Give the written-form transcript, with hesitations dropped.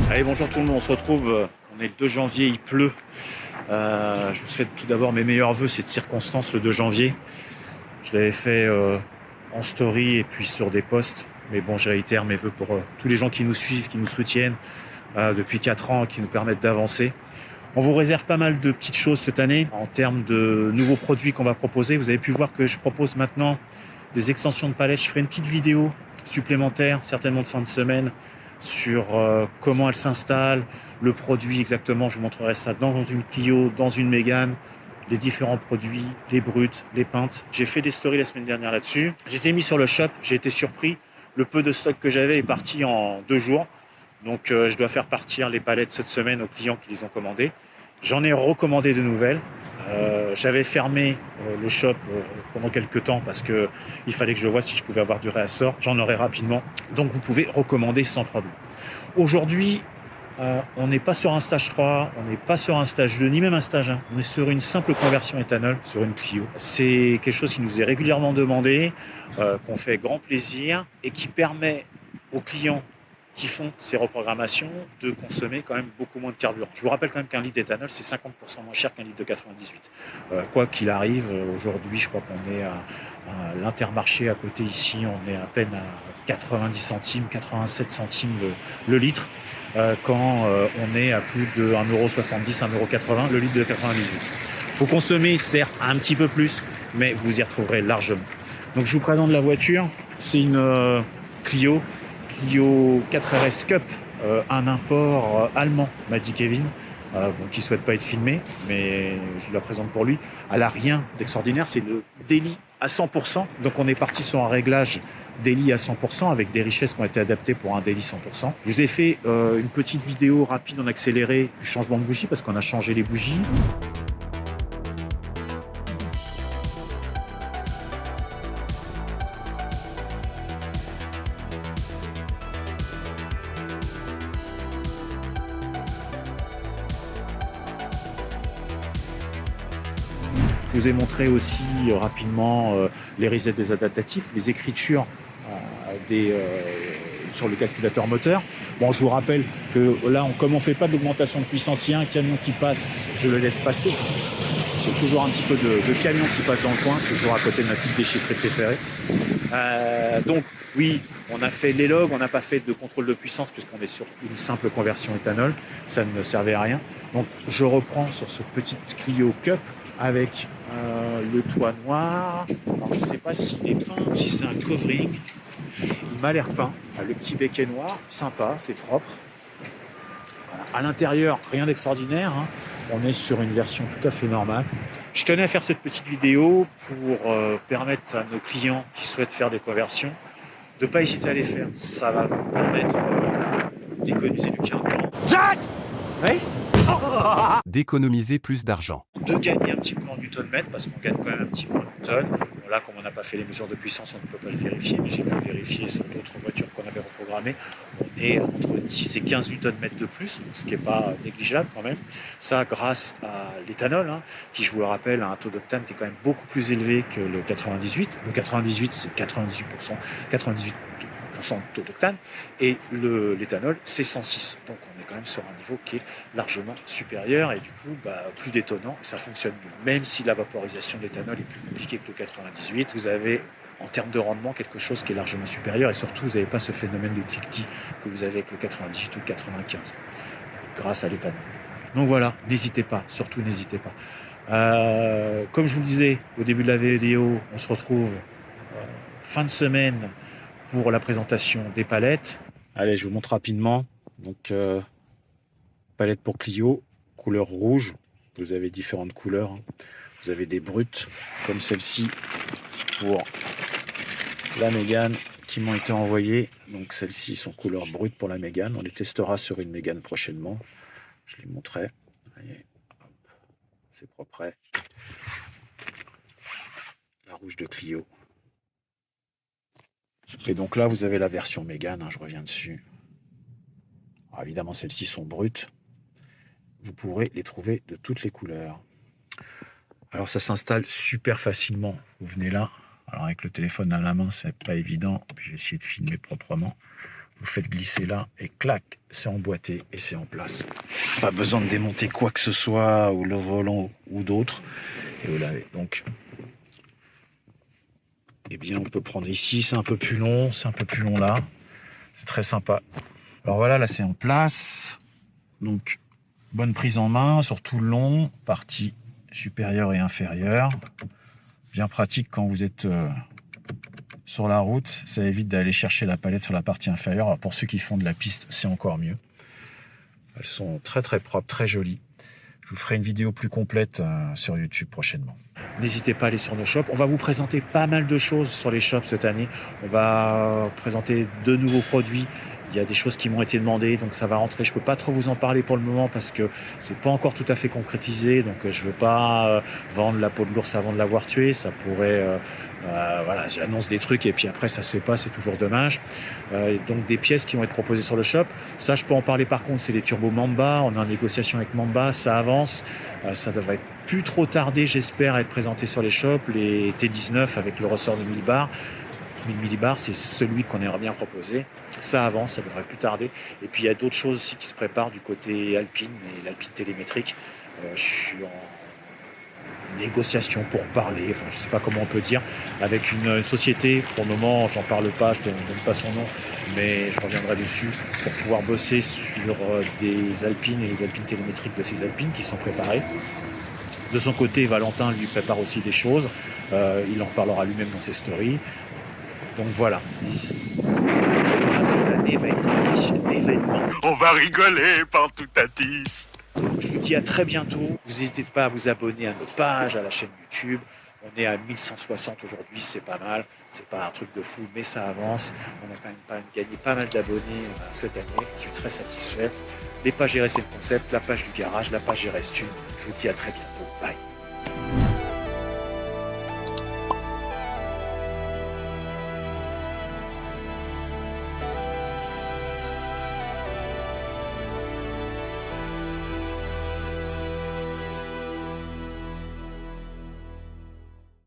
Allez, bonjour tout le monde, on se retrouve, on est le 2 janvier, il pleut. Je vous souhaite tout d'abord mes meilleurs vœux, cette circonstance le 2 janvier. Je l'avais fait en story et puis sur des posts. Mais bon, je réitère mes vœux pour tous les gens qui nous suivent, qui nous soutiennent depuis 4 ans, qui nous permettent d'avancer. On vous réserve pas mal de petites choses cette année en termes de nouveaux produits qu'on va proposer. Vous avez pu voir que je propose maintenant des extensions de palette. Je ferai une petite vidéo supplémentaire, certainement de fin de semaine, sur comment elle s'installe, le produit exactement. Je vous montrerai ça dans une Clio, dans une Mégane, les différents produits, les brutes, les peintes. J'ai fait des stories la semaine dernière là-dessus. Je les ai mis sur le shop, j'ai été surpris. Le peu de stock que j'avais est parti en 2 jours. Donc je dois faire partir les palettes cette semaine aux clients qui les ont commandées. J'en ai recommandé de nouvelles. J'avais fermé le shop pendant quelques temps parce qu'il fallait que je vois si je pouvais avoir du réassort. J'en aurai rapidement. Donc vous pouvez recommander sans problème. Aujourd'hui, on n'est pas sur un stage 3, on n'est pas sur un stage 2, ni même un stage 1. On est sur une simple conversion éthanol sur une Clio. C'est quelque chose qui nous est régulièrement demandé, qu'on fait grand plaisir et qui permet aux clients qui font ces reprogrammations de consommer quand même beaucoup moins de carburant. Je vous rappelle quand même qu'un litre d'éthanol, c'est 50% moins cher qu'un litre de 98. Quoi qu'il arrive, aujourd'hui, je crois qu'on est à l'Intermarché à côté ici, on est à peine à 90 centimes, 87 centimes le litre, quand on est à plus de 1,70 €, 1,80 € le litre de 98. Faut consommer, certes, un petit peu plus, mais vous y retrouverez largement. Donc je vous présente la voiture, c'est une Clio 4RS Cup, un import allemand, m'a dit Kevin, qui ne souhaite pas être filmé, mais je la présente pour lui. Elle n'a rien d'extraordinaire, c'est le Daily à 100%. Donc on est parti sur un réglage Daily à 100% avec des richesses qui ont été adaptées pour un Daily 100%. Je vous ai fait une petite vidéo rapide en accéléré du changement de bougie parce qu'on a changé les bougies. Je vous ai montré aussi rapidement les resets des adaptatifs, les écritures sur le calculateur moteur. Bon, je vous rappelle que là, comme on ne fait pas d'augmentation de puissance, il y a un camion qui passe, je le laisse passer. J'ai toujours un petit peu de camion qui passe dans le coin, toujours à côté de ma petite déchiffrée préférée. Donc oui, on a fait les logs, on n'a pas fait de contrôle de puissance puisqu'on est sur une simple conversion éthanol, ça ne servait à rien. Donc je reprends sur ce petit Clio Cup avec le toit noir. Alors, je ne sais pas s'il est peint ou si c'est un covering. Il m'a l'air peint. Le petit becquet noir, sympa, c'est propre. Voilà. À l'intérieur, rien d'extraordinaire, hein. On est sur une version tout à fait normale. Je tenais à faire cette petite vidéo pour permettre à nos clients qui souhaitent faire des conversions de ne pas hésiter à les faire. Ça va vous permettre d'économiser du carburant. Jack! Oui? D'économiser plus d'argent. De gagner un petit peu en Newton-mètre, parce qu'on gagne quand même un petit peu en Newton. Bon, là, comme on n'a pas fait les mesures de puissance, on ne peut pas le vérifier, mais j'ai pu le vérifier sur d'autres voitures qu'on avait reprogrammées. On est entre 10 et 15 Newton-mètres de plus, ce qui n'est pas négligeable quand même. Ça, grâce à l'éthanol, hein, qui, je vous le rappelle, a un taux d'octane qui est quand même beaucoup plus élevé que le 98. Le 98, c'est 98%, 98% de taux d'octane, et l'éthanol, c'est 106. Donc on est quand même sur un niveau qui est largement supérieur, et du coup, plus détonnant, et ça fonctionne mieux. Même si la vaporisation de l'éthanol est plus compliquée que le 98, vous avez, en termes de rendement, quelque chose qui est largement supérieur, et surtout, vous n'avez pas ce phénomène de cliquetis que vous avez avec le 98 ou le 95, grâce à l'éthanol. Donc voilà, n'hésitez pas, surtout n'hésitez pas. Comme je vous le disais au début de la vidéo, on se retrouve fin de semaine pour la présentation des palettes. Allez, je vous montre rapidement. Donc, palette pour Clio, couleur rouge. Vous avez différentes couleurs, hein. Vous avez des brutes, comme celle-ci pour la Mégane, qui m'ont été envoyées. Donc, celles-ci sont couleur brute pour la Mégane. On les testera sur une Mégane prochainement. Je les montrerai. Voyez, c'est propre. La rouge de Clio. Et donc là, vous avez la version Mégane, hein, je reviens dessus. Alors évidemment, celles-ci sont brutes. Vous pourrez les trouver de toutes les couleurs. Alors ça s'installe super facilement. Vous venez là. Alors avec le téléphone à la main, c'est pas évident. Puis j'ai essayé de filmer proprement. Vous faites glisser là et clac, c'est emboîté et c'est en place. Pas besoin de démonter quoi que ce soit, ou le volant ou d'autres. Et vous l'avez. Donc, eh bien, on peut prendre ici, c'est un peu plus long, c'est un peu plus long là. C'est très sympa. Alors voilà, là c'est en place. Donc, bonne prise en main sur tout le long, partie supérieure et inférieure. Bien pratique quand vous êtes sur la route. Ça évite d'aller chercher la palette sur la partie inférieure. Alors pour ceux qui font de la piste, c'est encore mieux. Elles sont très très propres, très jolies. Je vous ferai une vidéo plus complète sur YouTube prochainement. N'hésitez pas à aller sur nos shops. On va vous présenter pas mal de choses sur les shops cette année. On va présenter de nouveaux produits. Il y a des choses qui m'ont été demandées, donc ça va rentrer. Je ne peux pas trop vous en parler pour le moment parce que c'est pas encore tout à fait concrétisé. Donc je ne veux pas vendre la peau de l'ours avant de l'avoir tué. Ça pourrait... voilà, j'annonce des trucs et puis après ça se fait pas, c'est toujours dommage. Donc des pièces qui vont être proposées sur le shop. Ça, je peux en parler par contre, c'est les turbos Mamba. On est en négociation avec Mamba, ça avance. Ça devrait plus trop tarder, j'espère, à être présenté sur les shops. Les T19 avec le ressort de 1000 bars. 1000 millibars, c'est celui qu'on aimerait bien proposer. Ça avance, ça devrait plus tarder. Et puis il y a d'autres choses aussi qui se préparent du côté Alpine et l'Alpine télémétrique. Je suis en négociation pour parler, enfin, je ne sais pas comment on peut dire, avec une société. Pour le moment, j'en parle pas, je ne donne pas son nom, mais je reviendrai dessus pour pouvoir bosser sur des Alpines et les Alpines télémétriques de ces Alpines qui sont préparées. De son côté, Valentin lui prépare aussi des choses. Il en parlera lui-même dans ses stories. Donc voilà. Cette année va être riche d'événements. On va rigoler partout à 10. Je vous dis à très bientôt. Vous n'hésitez pas à vous abonner à nos pages, à la chaîne YouTube. On est à 1160 aujourd'hui, c'est pas mal. C'est pas un truc de fou, mais ça avance. On a quand même gagné pas mal d'abonnés cette année. Je suis très satisfait. Les pages RS, c'est le concept. La page du garage, la page RS Tune. Je vous dis à très bientôt.